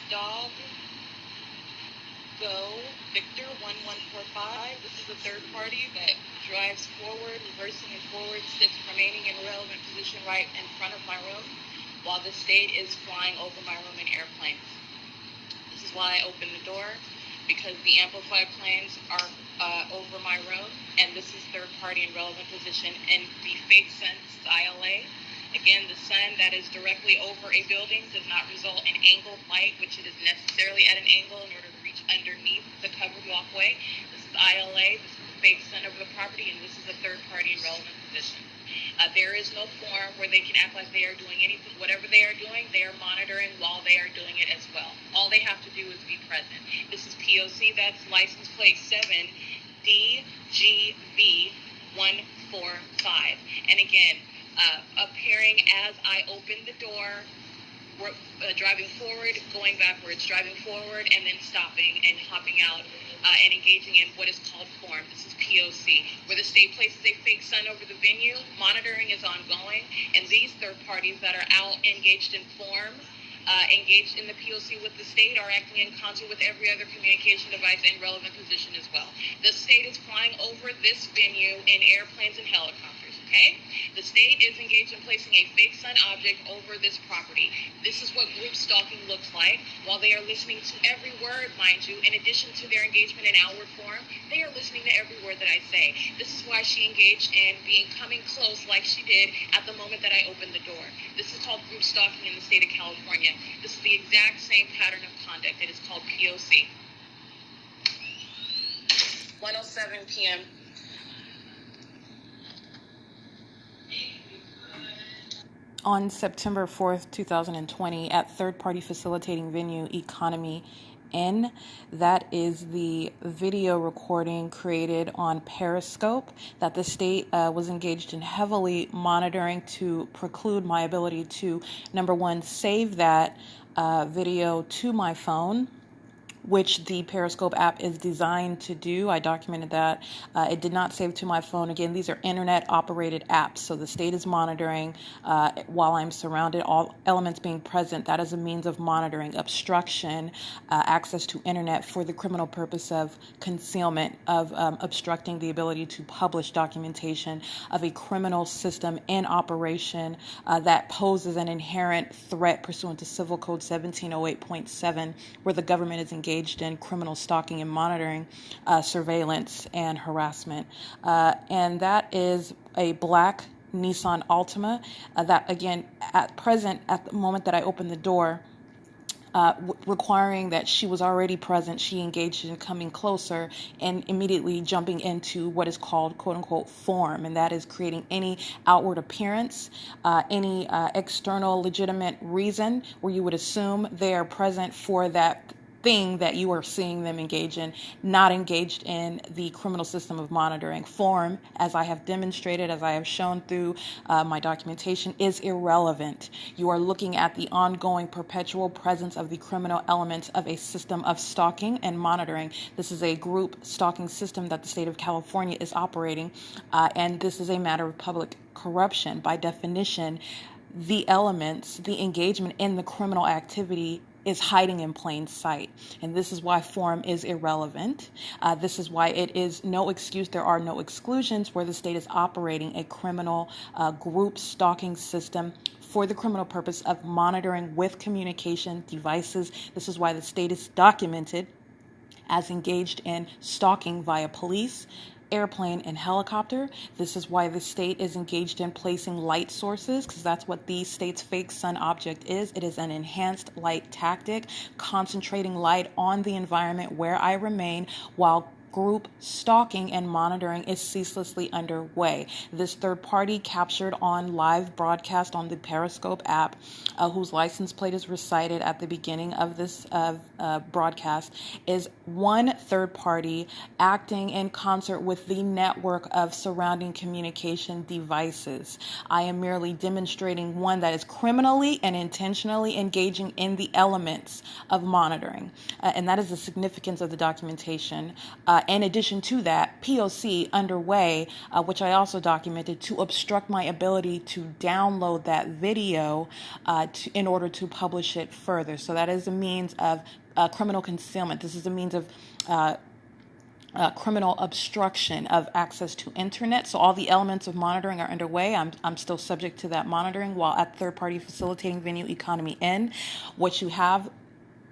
Dog Go Victor 1145. This is a third party that drives forward, reversing and forward, sits remaining in relevant position right in front of my room while the state is flying over my room in airplanes. This is why I opened the door, because the amplified planes are over my room, and this is third party in relevant position in the faith sense ILA. Again, the sun that is directly over a building does not result in angled light, which it is necessarily at an angle in order to reach underneath the covered walkway. This is ILA, this is the fake sun over the property, and this is a third party in relevant position. There is no form where they can act like they are doing anything. Whatever they are doing, they are monitoring while they are doing it as well. All they have to do is be present. This is P.O.C, that's license plate 7DGV145. And again, appearing as I open the door, driving forward, going backwards, driving forward, and then stopping and hopping out and engaging in what is called form. This is P.O.C. Where the state places a fake sun over the venue, monitoring is ongoing, and these third parties that are out engaged in form, engaged in the P.O.C. with the state, are acting in concert with every other communication device in relevant position as well. The state is flying over this venue in airplanes and helicopters, okay? The state is engaged in placing a fake sun object over this property. This is what group stalking looks like. While they are listening to every word, mind you, in addition to their engagement in outward form, they are listening to every word that I say. This is why she engaged in coming close like she did at the moment that I opened the door. This is called group stalking in the state of California. This is the exact same pattern of conduct. It is called P.O.C. 1:07 p.m. On September 4th, 2020, at third-party facilitating venue Economy N, that is the video recording created on Periscope that the state was engaged in heavily monitoring to preclude my ability to, number one, save that video to my phone, which the Periscope app is designed to do. I documented that. It did not save to my phone. Again, these are internet-operated apps, so the state is monitoring while I'm surrounded, all elements being present. That is a means of monitoring, obstruction, access to internet for the criminal purpose of concealment, of obstructing the ability to publish documentation of a criminal system in operation that poses an inherent threat pursuant to Civil Code 1708.7, where the government is engaged in criminal stalking and monitoring, surveillance, and harassment. And that is a black Nissan Altima that, again, at the moment that I opened the door, requiring that she was already present, she engaged in coming closer and immediately jumping into what is called, quote-unquote, form, and that is creating any outward appearance, any external legitimate reason where you would assume they are present for that thing that you are seeing them engage in, not engaged in the criminal system of monitoring. Form, as I have demonstrated, as I have shown through my documentation, is irrelevant. You are looking at the ongoing perpetual presence of the criminal elements of a system of stalking and monitoring. This is a group stalking system that the state of California is operating, and this is a matter of public corruption. By definition, the elements, the engagement in the criminal activity is hiding in plain sight. And this is why form is irrelevant. This is why it is no excuse. There are no exclusions where the state is operating a criminal group stalking system for the criminal purpose of monitoring with communication devices. This is why the state is documented as engaged in stalking via police, airplane, and helicopter. This is why the state is engaged in placing light sources, because that's what the state's fake sun object is. It is an enhanced light tactic, concentrating light on the environment where I remain while group stalking and monitoring is ceaselessly underway. This third party captured on live broadcast on the Periscope app, whose license plate is recited at the beginning of this broadcast, is one third party acting in concert with the network of surrounding communication devices. I am merely demonstrating one that is criminally and intentionally engaging in the elements of monitoring, and that is the significance of the documentation. In addition to that, P.O.C. underway, which I also documented, to obstruct my ability to download that video in order to publish it further. So that is a means of criminal concealment. This is a means of criminal obstruction of access to internet. So all the elements of monitoring are underway. I'm still subject to that monitoring while at third-party facilitating venue economy N. What you have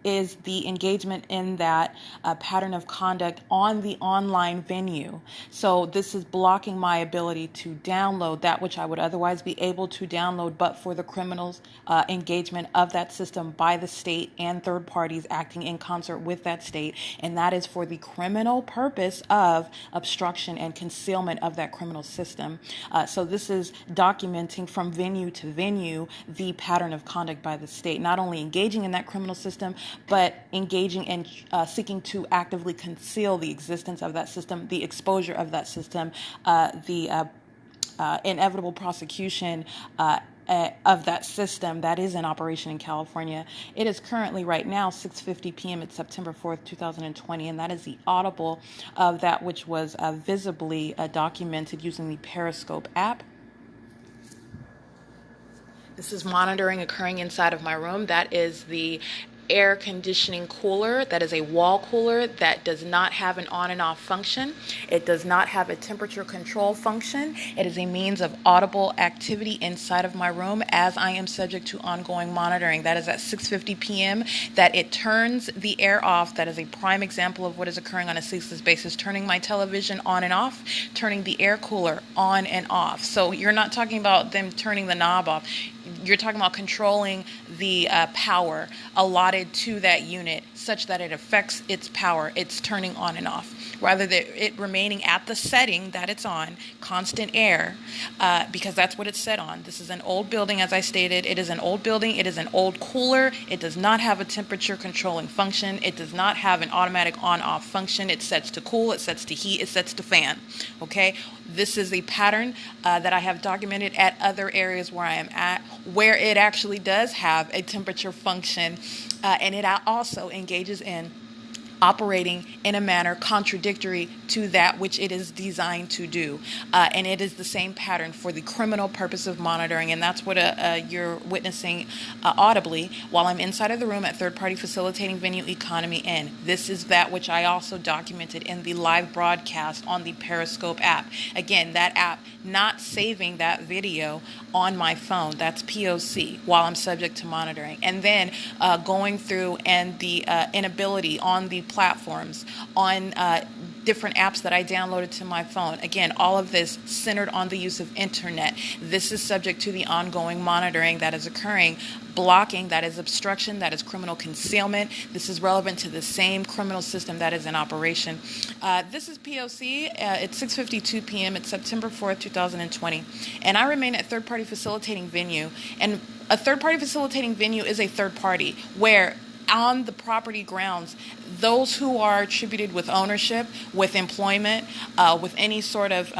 is the engagement in that pattern of conduct on the online venue. So this is blocking my ability to download that which I would otherwise be able to download, but for the criminals' engagement of that system by the state and third parties acting in concert with that state. And that is for the criminal purpose of obstruction and concealment of that criminal system. So this is documenting from venue to venue the pattern of conduct by the state, not only engaging in that criminal system, but engaging and seeking to actively conceal the existence of that system, the exposure of that system, the inevitable prosecution of that system that is in operation in California. It is currently right now 6:50 p.m. It's September 4th, 2020, and that is the audible of that which was visibly documented using the Periscope app. This is monitoring occurring inside of my room. That is the air conditioning cooler. That is a wall cooler that does not have an on and off function. It does not have a temperature control function. It is a means of audible activity inside of my room as I am subject to ongoing monitoring. That is at 6:50 p.m. that it turns the air off. That is a prime example of what is occurring on a ceaseless basis, turning my television on and off, turning the air cooler on and off. So you're not talking about them turning the knob off. You're talking about controlling the power allotted to that unit such that it affects its power, its turning on and off, rather than it remaining at the setting that it's on, constant air, because that's what it's set on. This is an old building, as I stated. It is an old building. It is an old cooler. It does not have a temperature controlling function. It does not have an automatic on-off function. It sets to cool. It sets to heat. It sets to fan. Okay? This is a pattern that I have documented at other areas where I am at, where it actually does have a temperature function, and it also engages in operating in a manner contradictory to that which it is designed to do. And it is the same pattern for the criminal purpose of monitoring, and that's what you're witnessing audibly while I'm inside of the room at third-party facilitating venue economy N. This is that which I also documented in the live broadcast on the Periscope app. Again, that app not saving that video on my phone. That's P.O.C. while I'm subject to monitoring. And then going through and the inability on the platforms, on different apps that I downloaded to my phone. Again, all of this centered on the use of internet. This is subject to the ongoing monitoring that is occurring. Blocking, that is obstruction, that is criminal concealment. This is relevant to the same criminal system that is in operation. This is P.O.C. It's 6:52 p.m. It's September 4th, 2020. And I remain at third-party facilitating venue. And a third-party facilitating venue is a third party where on the property grounds, those who are attributed with ownership, with employment, with any sort of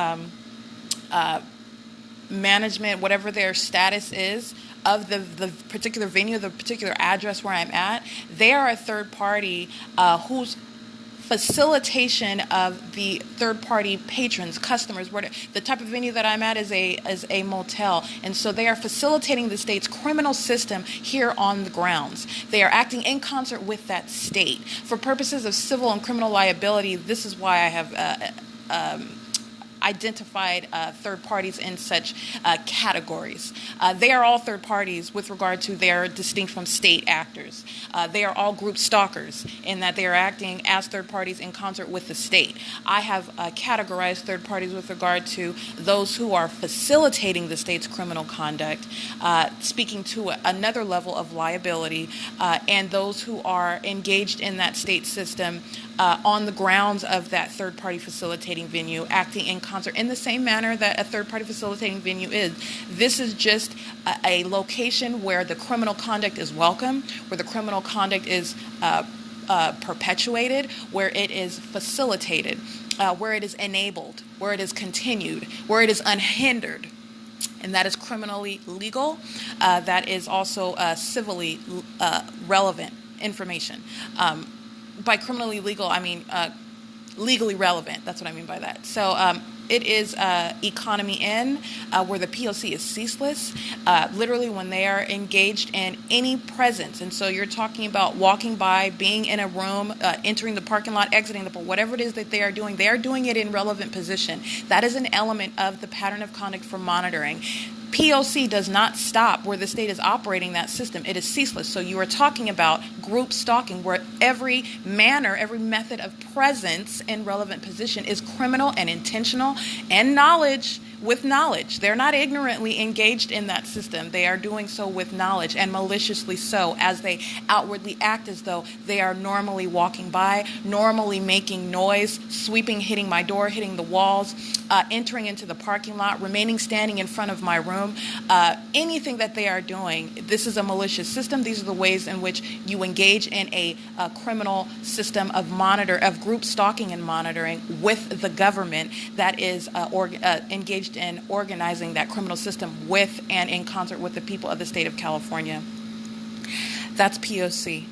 management, whatever their status is, of the particular venue, the particular address where I'm at, they are a third party whose facilitation of the third-party patrons, customers, where the type of venue that I'm at is a motel, and so they are facilitating the state's criminal system here on the grounds. They are acting in concert with that state. For purposes of civil and criminal liability, this is why I have identified third parties in such categories. They are all third parties with regard to their distinct from state actors. They are all group stalkers in that they are acting as third parties in concert with the state. I have categorized third parties with regard to those who are facilitating the state's criminal conduct, speaking to another level of liability, and those who are engaged in that state system on the grounds of that third-party facilitating venue, acting in concert in the same manner that a third-party facilitating venue is. This is just a location where the criminal conduct is welcome, where the criminal conduct is perpetuated, where it is facilitated, where it is enabled, where it is continued, where it is unhindered. And that is criminally legal. That is also civilly relevant information. By criminally legal, I mean legally relevant. That's what I mean by that. So it is economy in, where the P.O.C. is ceaseless, literally when they are engaged in any presence. And so you're talking about walking by, being in a room, entering the parking lot, exiting the pool, whatever it is that they are doing it in relevant position. That is an element of the pattern of conduct for monitoring. P.O.C. does not stop where the state is operating that system. It is ceaseless. So you are talking about group stalking, where every method of presence in relevant position is criminal and intentional and with knowledge. They're not ignorantly engaged in that system. They are doing so with knowledge, and maliciously so, as they outwardly act as though they are normally walking by, normally making noise, sweeping, hitting my door, hitting the walls, entering into the parking lot, remaining standing in front of my room. Anything that they are doing, this is a malicious system. These are the ways in which you engage in a criminal system of group stalking and monitoring with the government that is engaged in organizing that criminal system with and in concert with the people of the state of California. That's P.O.C.